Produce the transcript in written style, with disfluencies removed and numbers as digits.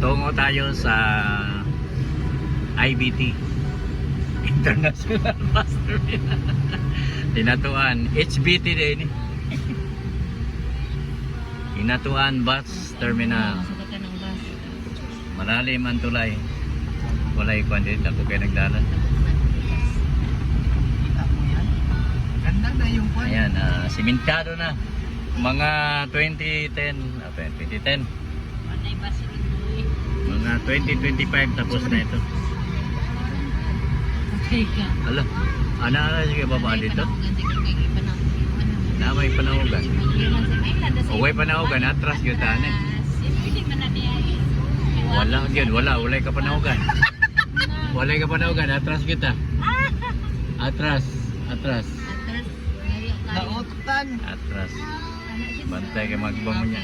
Tungo tayo sa IBT, International Bus Terminal. Tinatuan, HBT din. Tinatuan Bus Terminal. Masakit ka ng bus. Malalim ang tulay. Walay kwan din, ako kayo nagdala. Ganda na yung kwan. Ayan, simentado na. Mga 2010, 2010. Panay bus rin mo eh. Mga 2025 tapos na ito. Okay ka. Ala, ana sige baba dito. Na may panahugan. Uway panahugan, atras gyud tani. Wala gyud, walay ka panahugan. Walay ka panahugan, atras kita. Atras. Nautan. Atras. Bantay kay magbango niya.